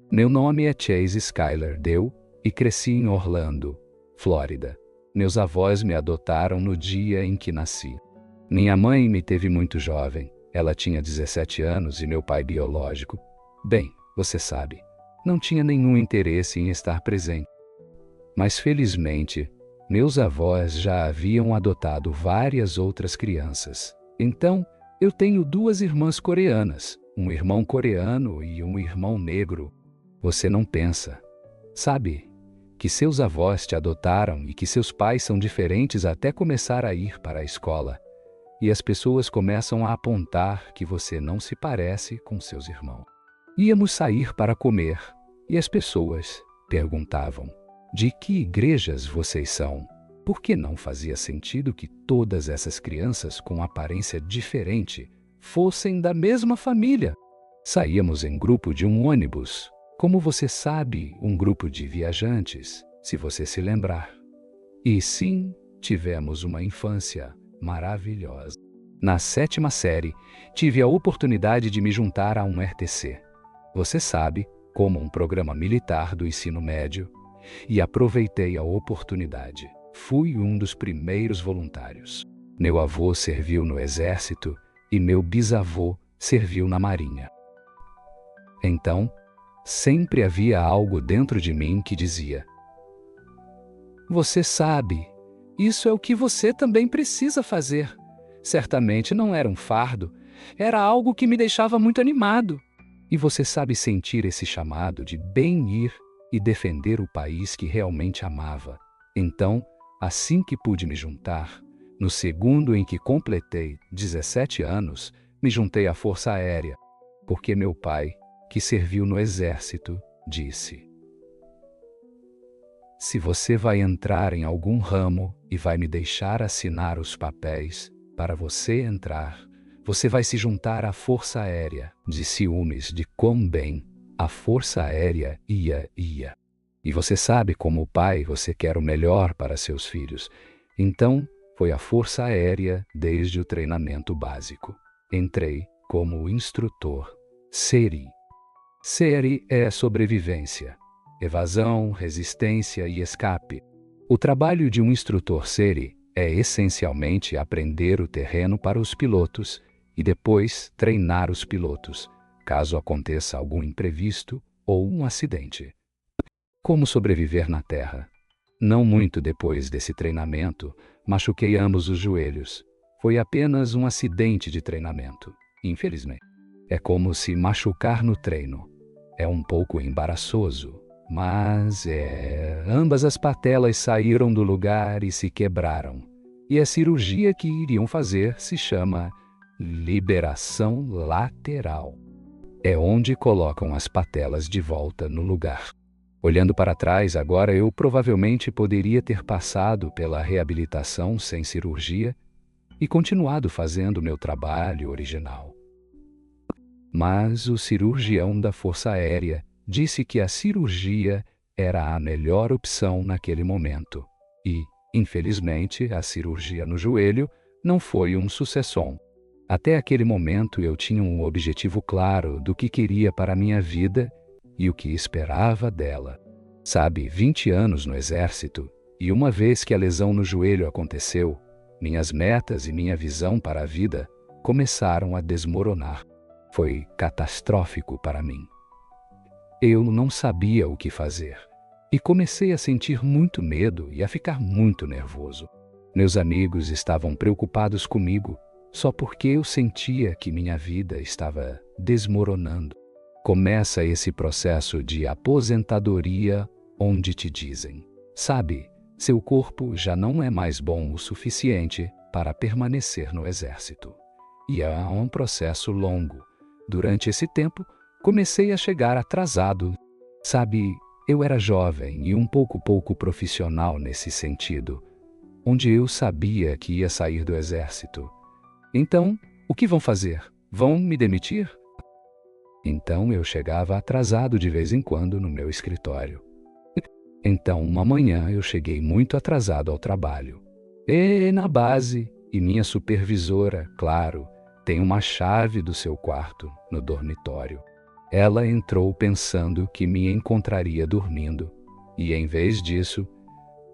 Meu nome é Chase Skyler Deu e cresci em Orlando, Flórida. Meus avós me adotaram no dia em que nasci. Minha mãe me teve muito jovem. Ela tinha 17 anos e meu pai biológico, bem, você sabe, não tinha nenhum interesse em estar presente. Mas felizmente, meus avós já haviam adotado várias outras crianças. Então, eu tenho 2 irmãs coreanas, um irmão coreano e um irmão negro. Você não pensa, sabe, que seus avós te adotaram e que seus pais são diferentes até começar a ir para a escola. E as pessoas começam a apontar que você não se parece com seus irmãos. Íamos sair para comer e as pessoas perguntavam: de que igrejas vocês são? Porque não fazia sentido que todas essas crianças com aparência diferente fossem da mesma família. Saíamos em grupo de um ônibus, como você sabe, um grupo de viajantes, se você se lembrar. E sim, tivemos uma infância maravilhosa. Na 7ª série, tive a oportunidade de me juntar a um RTC. Você sabe, como um programa militar do ensino médio, e aproveitei a oportunidade. Fui um dos primeiros voluntários. Meu avô serviu no exército e meu bisavô serviu na marinha. Então, sempre havia algo dentro de mim que dizia: você sabe, isso é o que você também precisa fazer. Certamente não era um fardo, era algo que me deixava muito animado. E você sabe sentir esse chamado de bem ir e defender o país que realmente amava. Então, assim que pude me juntar, no segundo em que completei 17 anos, me juntei à Força Aérea, porque meu pai, que serviu no exército, disse: se você vai entrar em algum ramo e vai me deixar assinar os papéis para você entrar, você vai se juntar à Força Aérea. De ciúmes de quão bem a Força Aérea ia. E você sabe, como pai, você quer o melhor para seus filhos. Então, foi a Força Aérea desde o treinamento básico. Entrei como instrutor SERI. SERI é sobrevivência, evasão, resistência e escape. O trabalho de um instrutor SERI é essencialmente aprender o terreno para os pilotos e depois treinar os pilotos, caso aconteça algum imprevisto ou um acidente. Como sobreviver na terra? Não muito depois desse treinamento, machuquei ambos os joelhos. Foi apenas um acidente de treinamento, infelizmente. É como se machucar no treino. É um pouco embaraçoso, mas ambas as patelas saíram do lugar e se quebraram. E a cirurgia que iriam fazer se chama liberação lateral. É onde colocam as patelas de volta no lugar. Olhando para trás, agora eu provavelmente poderia ter passado pela reabilitação sem cirurgia e continuado fazendo meu trabalho original. Mas o cirurgião da Força Aérea disse que a cirurgia era a melhor opção naquele momento. E, infelizmente, a cirurgia no joelho não foi um sucesso. Até aquele momento eu tinha um objetivo claro do que queria para a minha vida e o que esperava dela. Sabe, 20 anos no exército, e uma vez que a lesão no joelho aconteceu, minhas metas e minha visão para a vida começaram a desmoronar. Foi catastrófico para mim. Eu não sabia o que fazer e comecei a sentir muito medo e a ficar muito nervoso. Meus amigos estavam preocupados comigo só porque eu sentia que minha vida estava desmoronando. Começa esse processo de aposentadoria onde te dizem: sabe, seu corpo já não é mais bom o suficiente para permanecer no exército. E é um processo longo. Durante esse tempo, comecei a chegar atrasado. Sabe, eu era jovem e um pouco profissional nesse sentido, onde eu sabia que ia sair do exército. Então, o que vão fazer? Vão me demitir? Então eu chegava atrasado de vez em quando no meu escritório. Então, uma manhã eu cheguei muito atrasado ao trabalho. E na base, e minha supervisora, claro, tem uma chave do seu quarto no dormitório. Ela entrou pensando que me encontraria dormindo, e em vez disso,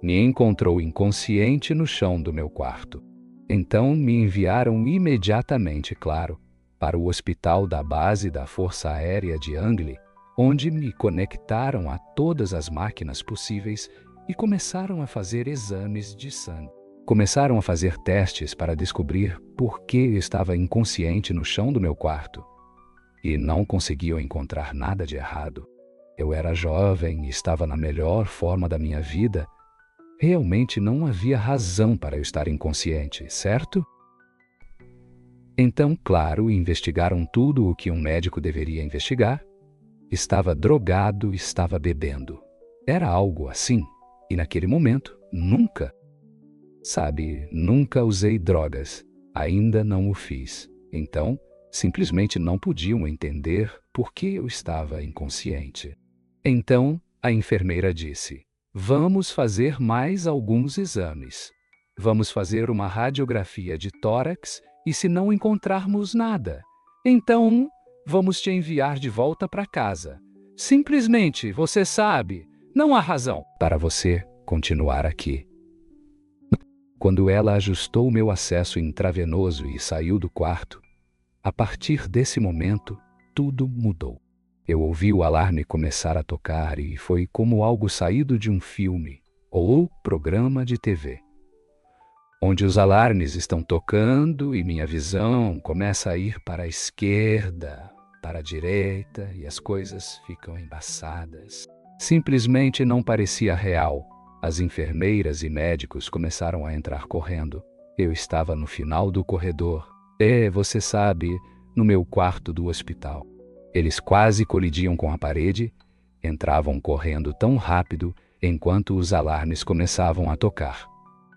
me encontrou inconsciente no chão do meu quarto. Então me enviaram imediatamente, claro, para o hospital da base da Força Aérea de Angli, onde me conectaram a todas as máquinas possíveis e começaram a fazer exames de sangue. Começaram a fazer testes para descobrir por que eu estava inconsciente no chão do meu quarto. E não conseguiam encontrar nada de errado. Eu era jovem e estava na melhor forma da minha vida. Realmente não havia razão para eu estar inconsciente, certo? Então, claro, investigaram tudo o que um médico deveria investigar. Estava drogado, estava bebendo. Era algo assim. E naquele momento, nunca. Sabe, nunca usei drogas. Ainda não o fiz. Então, simplesmente não podiam entender por que eu estava inconsciente. Então, a enfermeira disse: "Vamos fazer mais alguns exames. Vamos fazer uma radiografia de tórax e se não encontrarmos nada, então vamos te enviar de volta para casa. Simplesmente, você sabe, não há razão para você continuar aqui." Quando ela ajustou meu acesso intravenoso e saiu do quarto, a partir desse momento, tudo mudou. Eu ouvi o alarme começar a tocar e foi como algo saído de um filme ou programa de TV, onde os alarmes estão tocando e minha visão começa a ir para a esquerda, para a direita e as coisas ficam embaçadas. Simplesmente não parecia real. As enfermeiras e médicos começaram a entrar correndo. Eu estava no final do corredor. Você sabe, no meu quarto do hospital. Eles quase colidiam com a parede, entravam correndo tão rápido enquanto os alarmes começavam a tocar.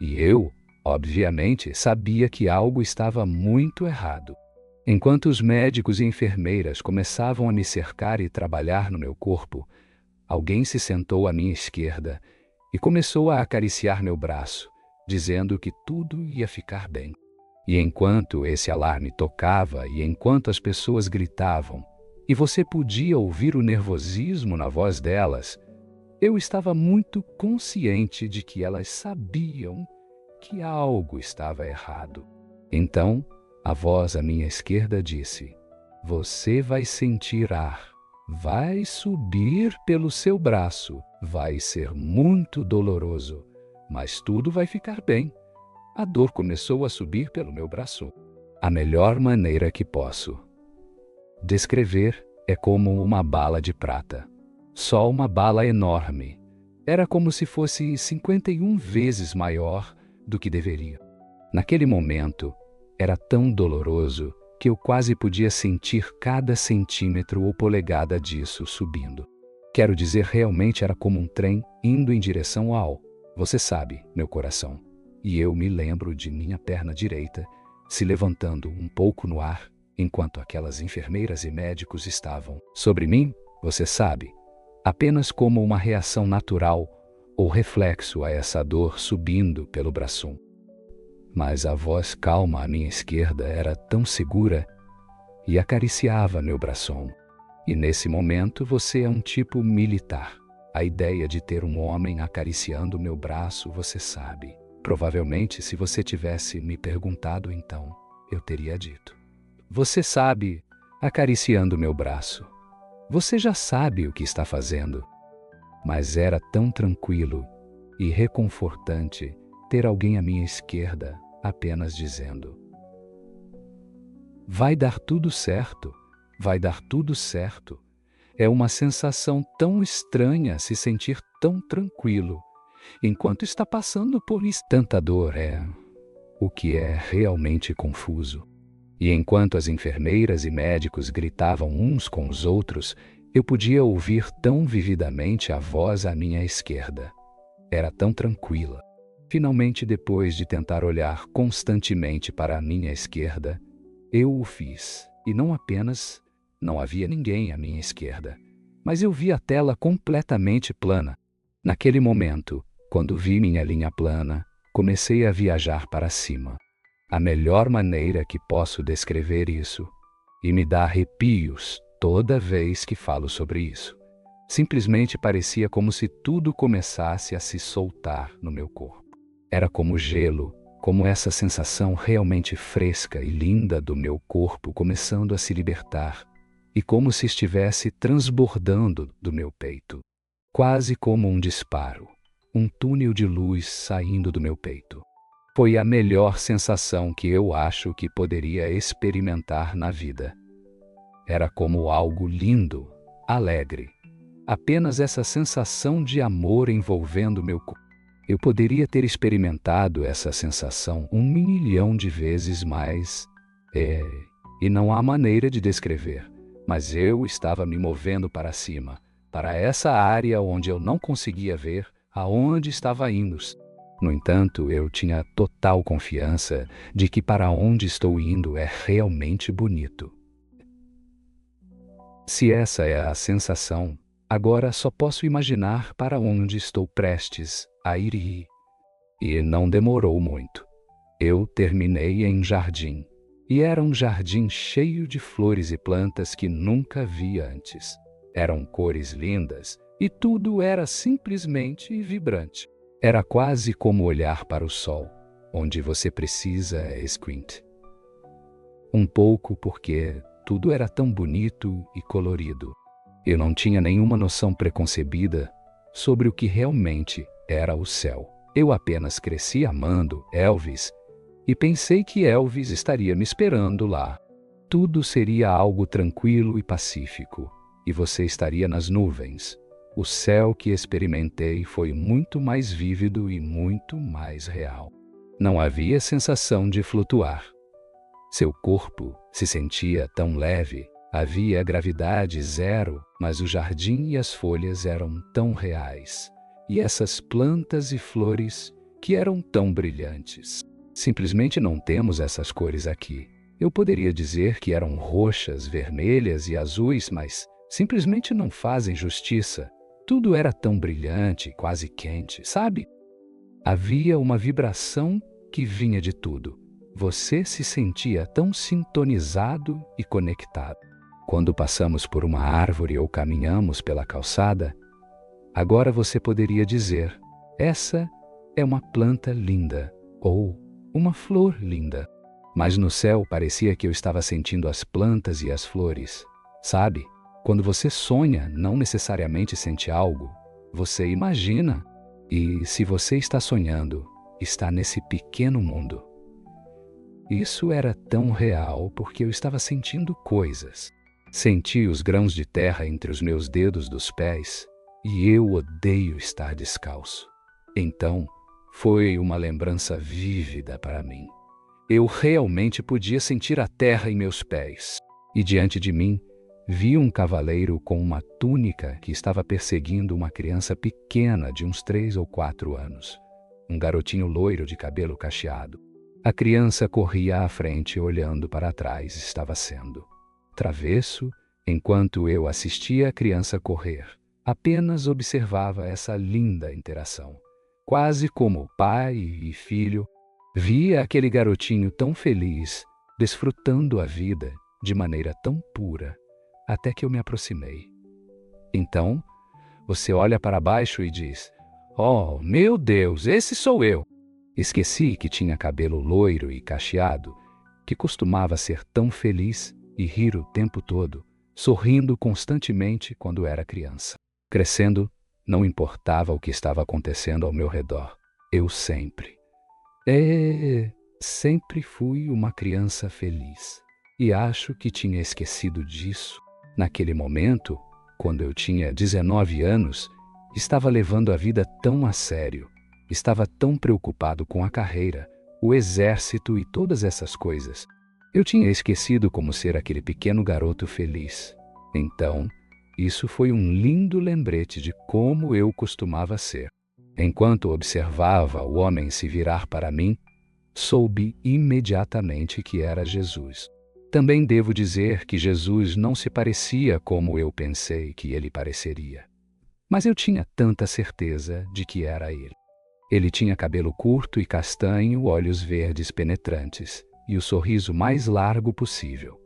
E eu, obviamente, sabia que algo estava muito errado. Enquanto os médicos e enfermeiras começavam a me cercar e trabalhar no meu corpo, alguém se sentou à minha esquerda e começou a acariciar meu braço, dizendo que tudo ia ficar bem. E enquanto esse alarme tocava e enquanto as pessoas gritavam, e você podia ouvir o nervosismo na voz delas, eu estava muito consciente de que elas sabiam que algo estava errado. Então, a voz à minha esquerda disse: "Você vai sentir ar. Vai subir pelo seu braço. Vai ser muito doloroso, mas tudo vai ficar bem." A dor começou a subir pelo meu braço. A melhor maneira que posso descrever é como uma bala de prata. Só uma bala enorme. Era como se fosse 51 vezes maior do que deveria. Naquele momento, era tão doloroso que eu quase podia sentir cada centímetro ou polegada disso subindo. Quero dizer, realmente era como um trem indo em direção ao, você sabe, meu coração. E eu me lembro de minha perna direita se levantando um pouco no ar, enquanto aquelas enfermeiras e médicos estavam sobre mim, você sabe, apenas como uma reação natural ou reflexo a essa dor subindo pelo braço. Mas a voz calma à minha esquerda era tão segura e acariciava meu braço. E nesse momento você é um tipo militar. A ideia de ter um homem acariciando meu braço, você sabe. Provavelmente, se você tivesse me perguntado então, eu teria dito: "Você sabe, acariciando meu braço. Você já sabe o que está fazendo." Mas era tão tranquilo e reconfortante ter alguém à minha esquerda apenas dizendo: "Vai dar tudo certo, vai dar tudo certo." É uma sensação tão estranha se sentir tão tranquilo, enquanto está passando por tanta dor, o que é realmente confuso. E enquanto as enfermeiras e médicos gritavam uns com os outros, eu podia ouvir tão vividamente a voz à minha esquerda. Era tão tranquila. Finalmente, depois de tentar olhar constantemente para a minha esquerda, eu o fiz. E não havia ninguém à minha esquerda, mas eu vi a tela completamente plana. Naquele momento, quando vi minha linha plana, comecei a viajar para cima. A melhor maneira que posso descrever isso, e me dá arrepios toda vez que falo sobre isso. Simplesmente parecia como se tudo começasse a se soltar no meu corpo. Era como gelo, como essa sensação realmente fresca e linda do meu corpo começando a se libertar, e como se estivesse transbordando do meu peito, quase como um disparo, um túnel de luz saindo do meu peito. Foi a melhor sensação que eu acho que poderia experimentar na vida. Era como algo lindo, alegre. Apenas essa sensação de amor envolvendo meu corpo. Eu poderia ter experimentado essa sensação 1.000.000 de vezes mais. E não há maneira de descrever, mas eu estava me movendo para cima, para essa área onde eu não conseguia ver aonde estava indo. No entanto, eu tinha total confiança de que para onde estou indo é realmente bonito. Se essa é a sensação, agora só posso imaginar para onde estou prestes a ir. E não demorou muito. Eu terminei em jardim, e era um jardim cheio de flores e plantas que nunca vi antes. Eram cores lindas e tudo era simplesmente vibrante. Era quase como olhar para o sol, onde você precisa squint. Um pouco porque tudo era tão bonito e colorido. Eu não tinha nenhuma noção preconcebida sobre o que realmente era o céu. Eu apenas cresci amando Elvis e pensei que Elvis estaria me esperando lá. Tudo seria algo tranquilo e pacífico, e você estaria nas nuvens. O céu que experimentei foi muito mais vívido e muito mais real. Não havia sensação de flutuar. Seu corpo se sentia tão leve, havia gravidade zero, mas o jardim e as folhas eram tão reais. E essas plantas e flores que eram tão brilhantes. Simplesmente não temos essas cores aqui. Eu poderia dizer que eram roxas, vermelhas e azuis, mas simplesmente não fazem justiça. Tudo era tão brilhante, quase quente, sabe? Havia uma vibração que vinha de tudo. Você se sentia tão sintonizado e conectado. Quando passamos por uma árvore ou caminhamos pela calçada, agora você poderia dizer: essa é uma planta linda ou uma flor linda. Mas no céu parecia que eu estava sentindo as plantas e as flores. Sabe? Quando você sonha, não necessariamente sente algo, você imagina. E se você está sonhando, está nesse pequeno mundo. Isso era tão real porque eu estava sentindo coisas. Senti os grãos de terra entre os meus dedos dos pés e eu odeio estar descalço. Então, foi uma lembrança vívida para mim. Eu realmente podia sentir a terra em meus pés. E diante de mim, vi um cavaleiro com uma túnica que estava perseguindo uma criança pequena de uns 3 ou 4 anos. Um garotinho loiro de cabelo cacheado. A criança corria à frente olhando para trás, estava sendo travesso, enquanto eu assistia a criança correr. Apenas observava essa linda interação. Quase como pai e filho, via aquele garotinho tão feliz, desfrutando a vida de maneira tão pura, até que eu me aproximei. Então, você olha para baixo e diz: "Oh, meu Deus, esse sou eu!" Esqueci que tinha cabelo loiro e cacheado, que costumava ser tão feliz e rir o tempo todo, sorrindo constantemente quando era criança. Crescendo, não importava o que estava acontecendo ao meu redor. Eu sempre fui uma criança feliz. E acho que tinha esquecido disso. Naquele momento, quando eu tinha 19 anos, estava levando a vida tão a sério. Estava tão preocupado com a carreira, o exército e todas essas coisas. Eu tinha esquecido como ser aquele pequeno garoto feliz. Então, isso foi um lindo lembrete de como eu costumava ser. Enquanto observava o homem se virar para mim, soube imediatamente que era Jesus. Também devo dizer que Jesus não se parecia como eu pensei que ele pareceria. Mas eu tinha tanta certeza de que era ele. Ele tinha cabelo curto e castanho, olhos verdes penetrantes e o sorriso mais largo possível.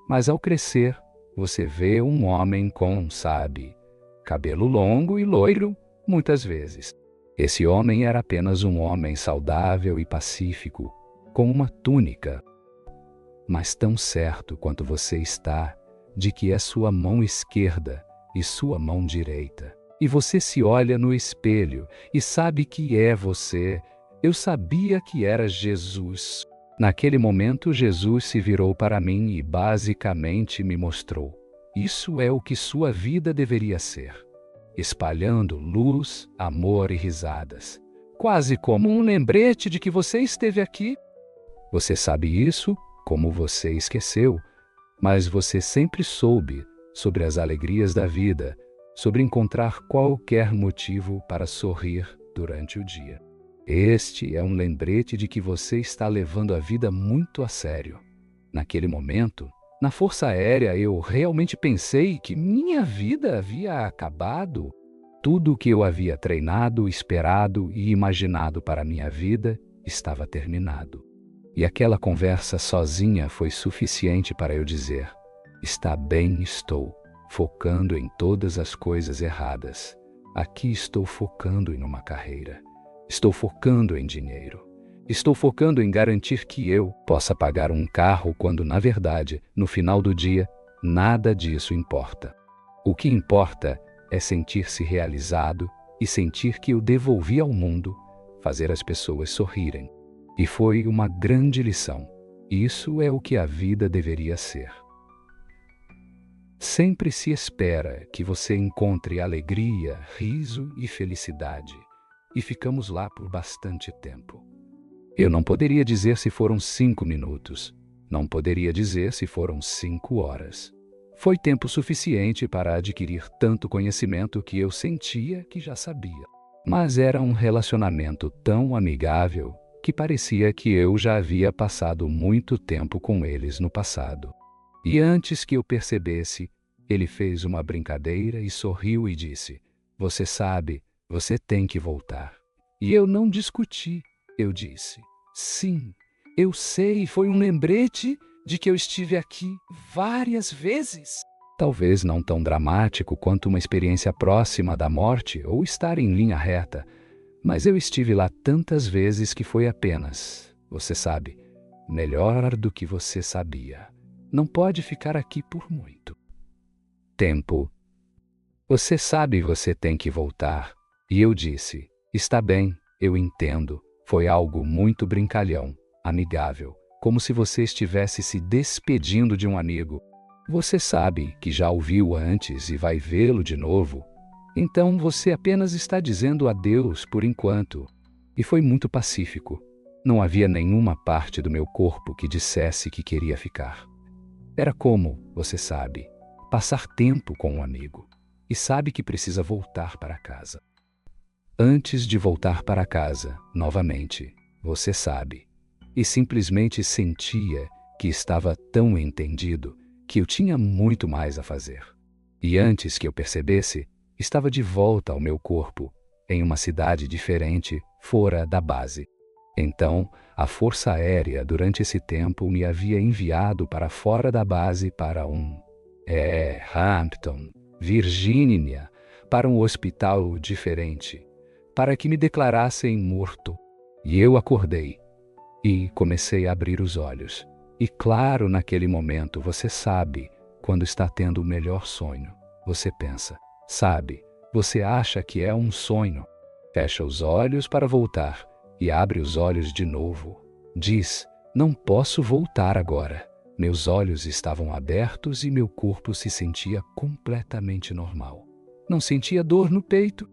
Mas ao crescer, você vê um homem com, sabe, cabelo longo e loiro, muitas vezes. Esse homem era apenas um homem saudável e pacífico, com uma túnica. Mas tão certo quanto você está de que é sua mão esquerda e sua mão direita, e você se olha no espelho e sabe que é você, eu sabia que era Jesus. Naquele momento, Jesus se virou para mim e basicamente me mostrou: isso é o que sua vida deveria ser, espalhando luz, amor e risadas, quase como um lembrete de que você esteve aqui. Você sabe isso, como você esqueceu, mas você sempre soube sobre as alegrias da vida, sobre encontrar qualquer motivo para sorrir durante o dia. Este é um lembrete de que você está levando a vida muito a sério. Naquele momento, na Força Aérea, eu realmente pensei que minha vida havia acabado. Tudo o que eu havia treinado, esperado e imaginado para minha vida estava terminado. E aquela conversa sozinha foi suficiente para eu dizer: está bem, estou focando em todas as coisas erradas. Aqui estou focando em uma carreira. Estou focando em dinheiro. Estou focando em garantir que eu possa pagar um carro quando, na verdade, no final do dia, nada disso importa. O que importa é sentir-se realizado e sentir que eu devolvi ao mundo, fazer as pessoas sorrirem. E foi uma grande lição. Isso é o que a vida deveria ser. Sempre se espera que você encontre alegria, riso e felicidade. E ficamos lá por bastante tempo. Eu não poderia dizer se foram 5 minutos. Não poderia dizer se foram 5 horas. Foi tempo suficiente para adquirir tanto conhecimento que eu sentia que já sabia. Mas era um relacionamento tão amigável que parecia que eu já havia passado muito tempo com eles no passado. E antes que eu percebesse, ele fez uma brincadeira e sorriu e disse: você sabe, você tem que voltar. E eu não discuti. Eu disse: sim, eu sei, foi um lembrete de que eu estive aqui várias vezes. Talvez não tão dramático quanto uma experiência próxima da morte ou estar em linha reta, mas eu estive lá tantas vezes que foi apenas, você sabe, melhor do que você sabia. Não pode ficar aqui por muito tempo. Você sabe, você tem que voltar. E eu disse: está bem, eu entendo. Foi algo muito brincalhão, amigável, como se você estivesse se despedindo de um amigo. Você sabe que já o viu antes e vai vê-lo de novo. Então você apenas está dizendo adeus por enquanto. E foi muito pacífico. Não havia nenhuma parte do meu corpo que dissesse que queria ficar. Era como, você sabe, passar tempo com um amigo. E sabe que precisa voltar para casa. Antes de voltar para casa, novamente, você sabe. E simplesmente sentia que estava tão entendido que eu tinha muito mais a fazer. E antes que eu percebesse, estava de volta ao meu corpo, em uma cidade diferente, fora da base. Então, a Força Aérea, durante esse tempo, me havia enviado para fora da base para Hampton, Virgínia, para um hospital diferente, para que me declarassem morto. E eu acordei e comecei a abrir os olhos. E claro, naquele momento, você sabe, quando está tendo o melhor sonho, você pensa, sabe, você acha que é um sonho. Fecha os olhos para voltar e abre os olhos de novo. Diz: não posso voltar agora. Meus olhos estavam abertos e meu corpo se sentia completamente normal. Não sentia dor no peito.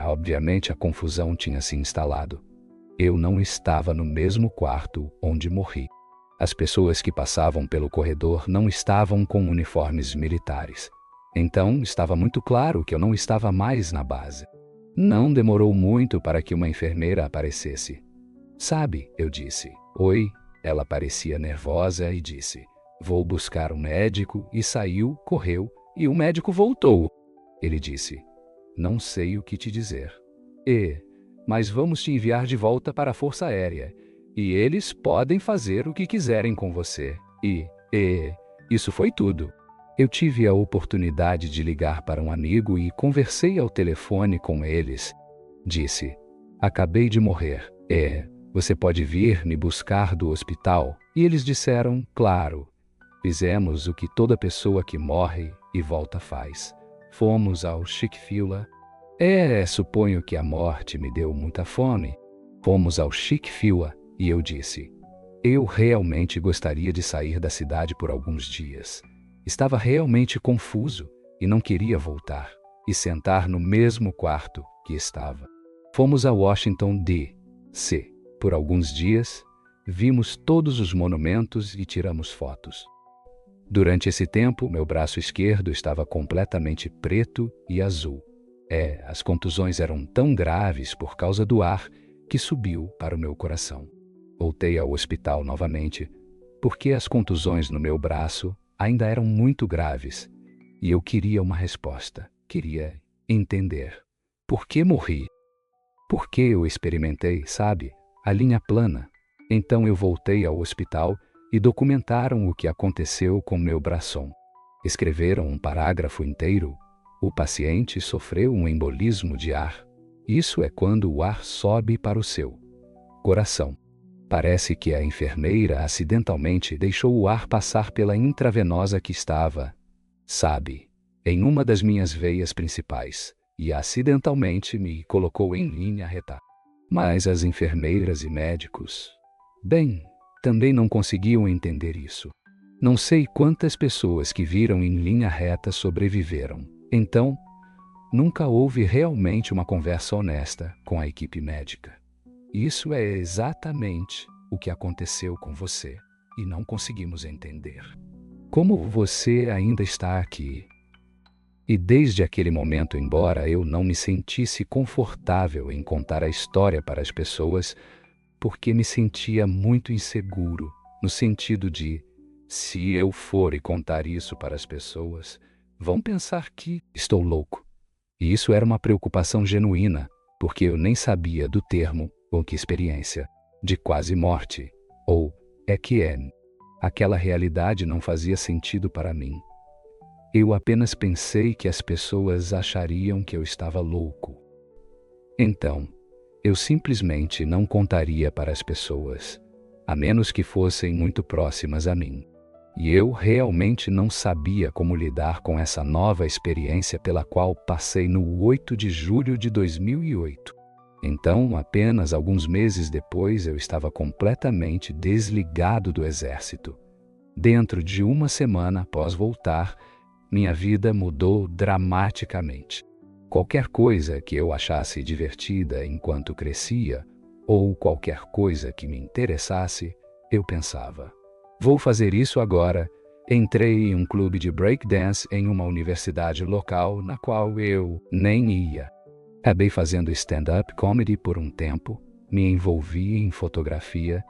Obviamente a confusão tinha se instalado. Eu não estava no mesmo quarto onde morri. As pessoas que passavam pelo corredor não estavam com uniformes militares. Então estava muito claro que eu não estava mais na base. Não demorou muito para que uma enfermeira aparecesse. Sabe, eu disse: oi. Ela parecia nervosa e disse: vou buscar um médico, e saiu, correu, e o médico voltou. Ele disse: não sei o que te dizer. Mas vamos te enviar de volta para a Força Aérea, e eles podem fazer o que quiserem com você. Isso foi tudo. Eu tive a oportunidade de ligar para um amigo e conversei ao telefone com eles. Disse: acabei de morrer. Você pode vir me buscar do hospital? E eles disseram: claro. Fizemos o que toda pessoa que morre e volta faz. Fomos ao Chick-fil-A. Suponho que a morte me deu muita fome. Fomos ao Chick-fil-A e eu disse: eu realmente gostaria de sair da cidade por alguns dias. Estava realmente confuso e não queria voltar e sentar no mesmo quarto que estava. Fomos a Washington, D.C. por alguns dias, vimos todos os monumentos e tiramos fotos. Durante esse tempo, meu braço esquerdo estava completamente preto e azul. As contusões eram tão graves por causa do ar que subiu para o meu coração. Voltei ao hospital novamente, porque as contusões no meu braço ainda eram muito graves, e eu queria uma resposta. Queria entender. Por que morri? Por que eu experimentei, sabe, a linha plana? Então eu voltei ao hospital e documentaram o que aconteceu com meu bração. Escreveram um parágrafo inteiro. O paciente sofreu um embolismo de ar. Isso é quando o ar sobe para o seu coração. Parece que a enfermeira acidentalmente deixou o ar passar pela intravenosa que estava, sabe, em uma das minhas veias principais, e acidentalmente me colocou em linha reta. Mas as enfermeiras e médicos, também não conseguiam entender isso. Não sei quantas pessoas que viram em linha reta sobreviveram. Então, nunca houve realmente uma conversa honesta com a equipe médica. Isso é exatamente o que aconteceu com você e não conseguimos entender. Como você ainda está aqui? E desde aquele momento, embora eu não me sentisse confortável em contar a história para as pessoas, porque me sentia muito inseguro, no sentido de, se eu for e contar isso para as pessoas, vão pensar que estou louco. E isso era uma preocupação genuína, porque eu nem sabia do termo ou que experiência de quase morte, ou EQN. Aquela realidade não fazia sentido para mim. Eu apenas pensei que as pessoas achariam que eu estava louco. Então, eu simplesmente não contaria para as pessoas, a menos que fossem muito próximas a mim. E eu realmente não sabia como lidar com essa nova experiência pela qual passei no 8 de julho de 2008. Então, apenas alguns meses depois, eu estava completamente desligado do exército. Dentro de uma semana após voltar, minha vida mudou dramaticamente. Qualquer coisa que eu achasse divertida enquanto crescia, ou qualquer coisa que me interessasse, eu pensava: vou fazer isso agora. Entrei em um clube de breakdance em uma universidade local na qual eu nem ia. Acabei fazendo stand-up comedy por um tempo, me envolvi em fotografia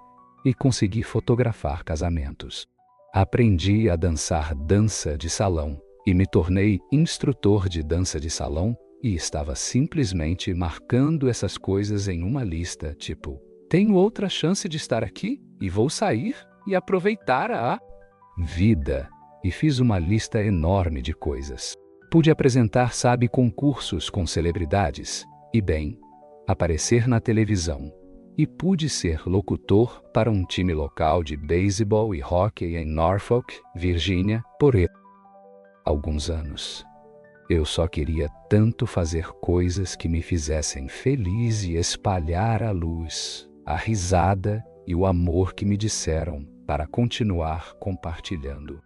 e consegui fotografar casamentos. Aprendi a dançar dança de salão e me tornei instrutor de dança de salão e estava simplesmente marcando essas coisas em uma lista, tipo, tenho outra chance de estar aqui e vou sair e aproveitar a vida. E fiz uma lista enorme de coisas. Pude apresentar, concursos com celebridades e, aparecer na televisão. E pude ser locutor para um time local de beisebol e hóquei em Norfolk, Virgínia, por alguns anos. Eu só queria tanto fazer coisas que me fizessem feliz e espalhar a luz, a risada e o amor que me disseram para continuar compartilhando.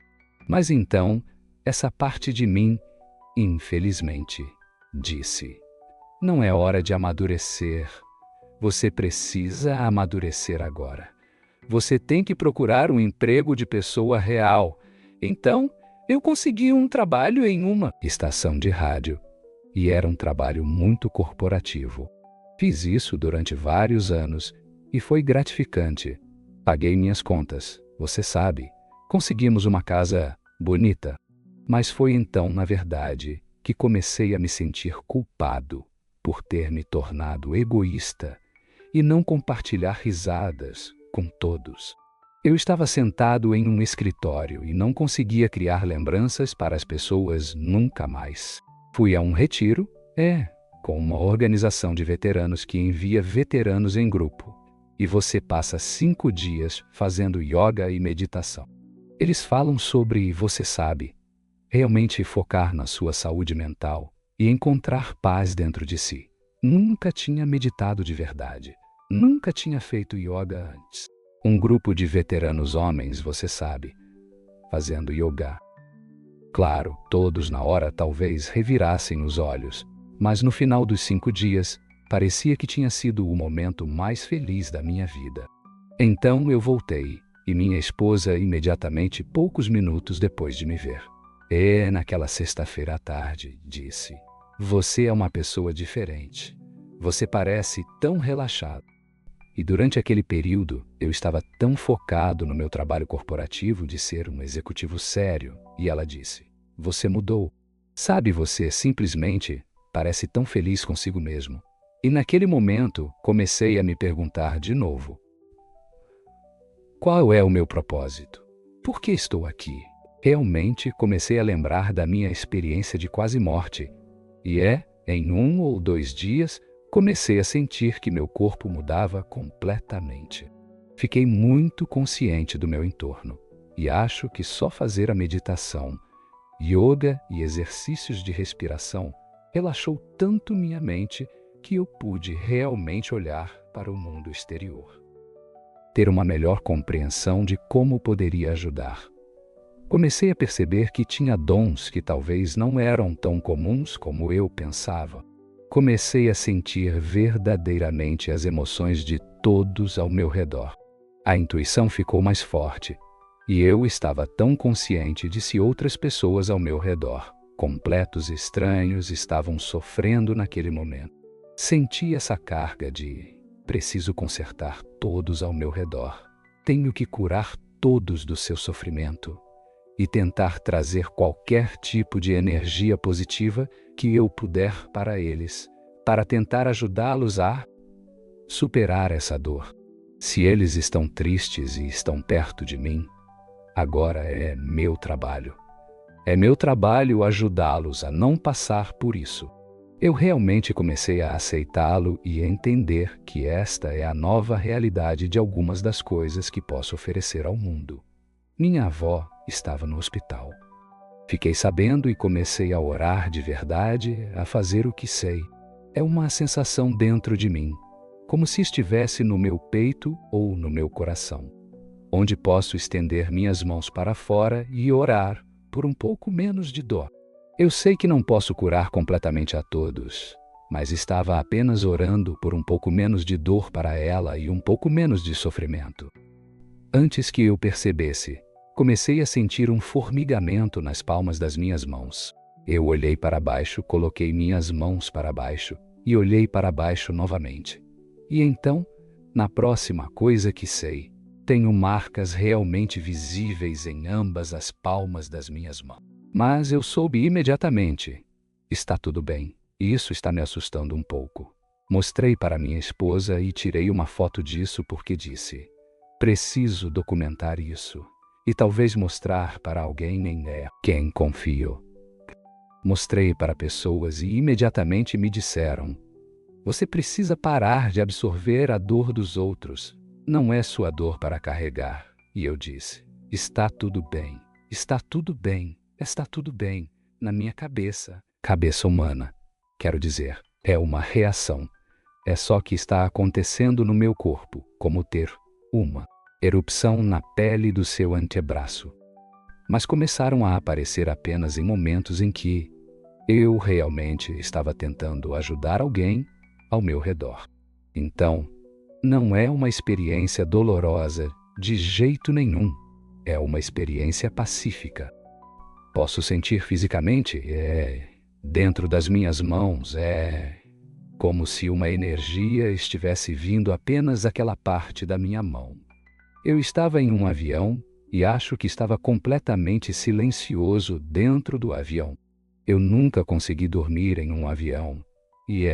Mas então, essa parte de mim, infelizmente, disse: não é hora de amadurecer. Você precisa amadurecer agora. Você tem que procurar um emprego de pessoa real. Então, eu consegui um trabalho em uma estação de rádio. E era um trabalho muito corporativo. Fiz isso durante vários anos e foi gratificante. Paguei minhas contas, você sabe. Conseguimos uma casa bonita. Mas foi então, na verdade, que comecei a me sentir culpado por ter me tornado egoísta e não compartilhar risadas com todos. Eu estava sentado em um escritório e não conseguia criar lembranças para as pessoas nunca mais. Fui a um retiro, com uma organização de veteranos que envia veteranos em grupo. E você passa 5 dias fazendo yoga e meditação. Eles falam sobre, você sabe, realmente focar na sua saúde mental e encontrar paz dentro de si. Nunca tinha meditado de verdade. Nunca tinha feito yoga antes. Um grupo de veteranos homens, você sabe, fazendo yoga. Claro, todos na hora talvez revirassem os olhos, mas no final dos 5 dias, parecia que tinha sido o momento mais feliz da minha vida. Então eu voltei, e minha esposa imediatamente poucos minutos depois de me ver. Naquela sexta-feira à tarde, disse, você é uma pessoa diferente. Você parece tão relaxado. E durante aquele período, eu estava tão focado no meu trabalho corporativo de ser um executivo sério, e ela disse, você mudou. Sabe, você simplesmente parece tão feliz consigo mesmo. E naquele momento, comecei a me perguntar de novo, qual é o meu propósito? Por que estou aqui? Realmente comecei a lembrar da minha experiência de quase morte. E em 1 ou 2 dias, comecei a sentir que meu corpo mudava completamente. Fiquei muito consciente do meu entorno. E acho que só fazer a meditação, yoga e exercícios de respiração relaxou tanto minha mente que eu pude realmente olhar para o mundo exterior. Ter uma melhor compreensão de como poderia ajudar. Comecei a perceber que tinha dons que talvez não eram tão comuns como eu pensava. Comecei a sentir verdadeiramente as emoções de todos ao meu redor. A intuição ficou mais forte, e eu estava tão consciente de se outras pessoas ao meu redor, completos estranhos, estavam sofrendo naquele momento. Senti essa carga de preciso consertar todos ao meu redor. Tenho que curar todos do seu sofrimento e tentar trazer qualquer tipo de energia positiva que eu puder para eles, para tentar ajudá-los a superar essa dor. Se eles estão tristes e estão perto de mim, agora é meu trabalho. É meu trabalho ajudá-los a não passar por isso. Eu realmente comecei a aceitá-lo e a entender que esta é a nova realidade de algumas das coisas que posso oferecer ao mundo. Minha avó estava no hospital. Fiquei sabendo e comecei a orar de verdade, a fazer o que sei. É uma sensação dentro de mim, como se estivesse no meu peito ou no meu coração, onde posso estender minhas mãos para fora e orar por um pouco menos de dor. Eu sei que não posso curar completamente a todos, mas estava apenas orando por um pouco menos de dor para ela e um pouco menos de sofrimento. Antes que eu percebesse, comecei a sentir um formigamento nas palmas das minhas mãos. Eu olhei para baixo, coloquei minhas mãos para baixo e olhei para baixo novamente. E então, na próxima coisa que sei, tenho marcas realmente visíveis em ambas as palmas das minhas mãos. Mas eu soube imediatamente. Está tudo bem. Isso está me assustando um pouco. Mostrei para minha esposa e tirei uma foto disso porque disse, preciso documentar isso. E talvez mostrar para alguém em quem confio. Mostrei para pessoas e imediatamente me disseram, você precisa parar de absorver a dor dos outros. Não é sua dor para carregar. E eu disse, está tudo bem, está tudo bem. Está tudo bem, na minha cabeça. Cabeça humana, quero dizer, é uma reação. É só que está acontecendo no meu corpo, como ter uma erupção na pele do seu antebraço. Mas começaram a aparecer apenas em momentos em que eu realmente estava tentando ajudar alguém ao meu redor. Então, não é uma experiência dolorosa de jeito nenhum. É uma experiência pacífica. Posso sentir fisicamente, dentro das minhas mãos, como se uma energia estivesse vindo apenas daquela parte da minha mão. Eu estava em um avião e acho que estava completamente silencioso dentro do avião. Eu nunca consegui dormir em um avião e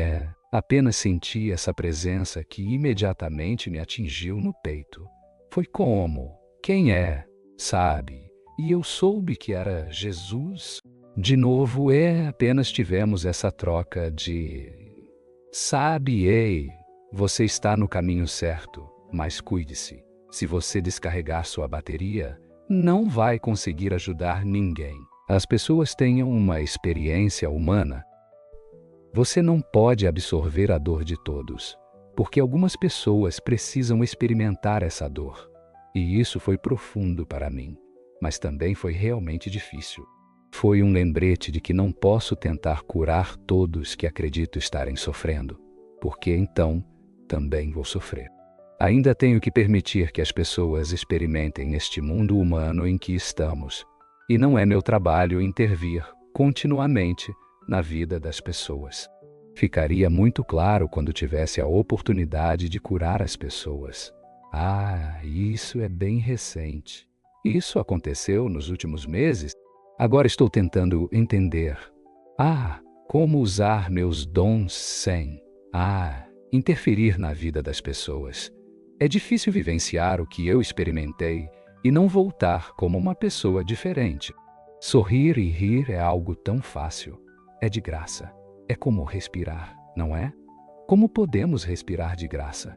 apenas senti essa presença que imediatamente me atingiu no peito. Foi como quem é, sabe? E eu soube que era Jesus. De novo, apenas tivemos essa troca de sabe, ei, você está no caminho certo, mas cuide-se. Se você descarregar sua bateria, não vai conseguir ajudar ninguém. As pessoas tenham uma experiência humana. Você não pode absorver a dor de todos, porque algumas pessoas precisam experimentar essa dor. E isso foi profundo para mim, mas também foi realmente difícil. Foi um lembrete de que não posso tentar curar todos que acredito estarem sofrendo, porque então também vou sofrer. Ainda tenho que permitir que as pessoas experimentem este mundo humano em que estamos, e não é meu trabalho intervir continuamente na vida das pessoas. Ficaria muito claro quando tivesse a oportunidade de curar as pessoas. Isso é bem recente. Isso aconteceu nos últimos meses. Agora estou tentando entender. Como usar meus dons sem interferir na vida das pessoas. É difícil vivenciar o que eu experimentei e não voltar como uma pessoa diferente. Sorrir e rir é algo tão fácil. É de graça. É como respirar, não é? Como podemos respirar de graça?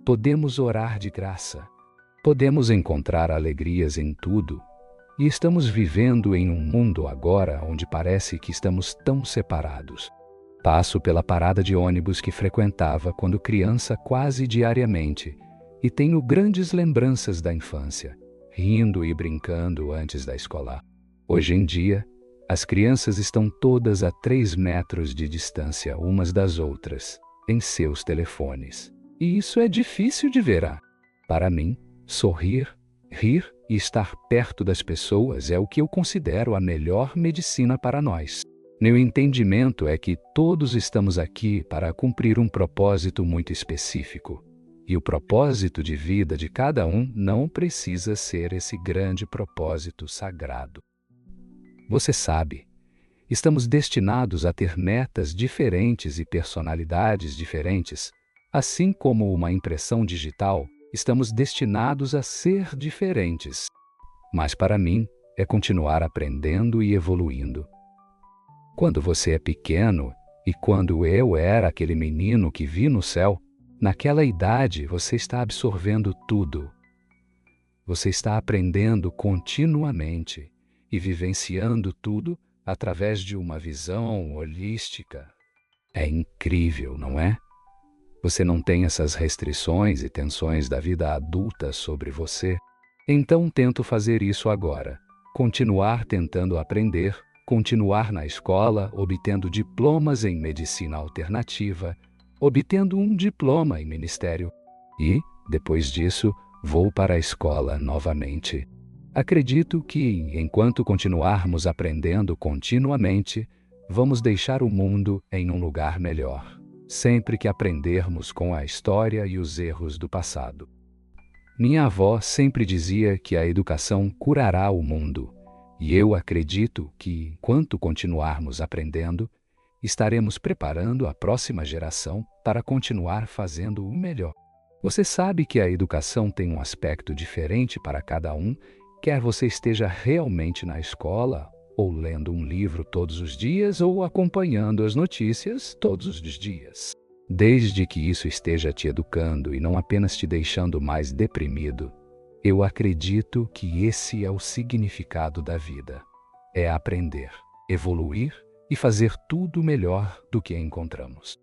Podemos orar de graça. Podemos encontrar alegrias em tudo. E estamos vivendo em um mundo agora onde parece que estamos tão separados. Passo pela parada de ônibus que frequentava quando criança quase diariamente e tenho grandes lembranças da infância, rindo e brincando antes da escola. Hoje em dia, as crianças estão todas a 3 metros de distância umas das outras, em seus telefones. E isso é difícil de ver. Para mim, sorrir, rir e estar perto das pessoas é o que eu considero a melhor medicina para nós. Meu entendimento é que todos estamos aqui para cumprir um propósito muito específico. E o propósito de vida de cada um não precisa ser esse grande propósito sagrado. Você sabe, estamos destinados a ter metas diferentes e personalidades diferentes, assim como uma impressão digital. Estamos destinados a ser diferentes. Mas para mim, é continuar aprendendo e evoluindo. Quando você é pequeno e quando eu era aquele menino que vi no céu, naquela idade você está absorvendo tudo. Você está aprendendo continuamente e vivenciando tudo através de uma visão holística. É incrível, não é? Você não tem essas restrições e tensões da vida adulta sobre você. Então tento fazer isso agora. Continuar tentando aprender, continuar na escola, obtendo diplomas em medicina alternativa, obtendo um diploma em ministério. E, depois disso, vou para a escola novamente. Acredito que, enquanto continuarmos aprendendo continuamente, vamos deixar o mundo em um lugar melhor. Sempre que aprendermos com a história e os erros do passado. Minha avó sempre dizia que a educação curará o mundo, e eu acredito que, enquanto continuarmos aprendendo, estaremos preparando a próxima geração para continuar fazendo o melhor. Você sabe que a educação tem um aspecto diferente para cada um, quer você esteja realmente na escola, ou lendo um livro todos os dias, ou acompanhando as notícias todos os dias. Desde que isso esteja te educando e não apenas te deixando mais deprimido, eu acredito que esse é o significado da vida. É aprender, evoluir e fazer tudo melhor do que encontramos.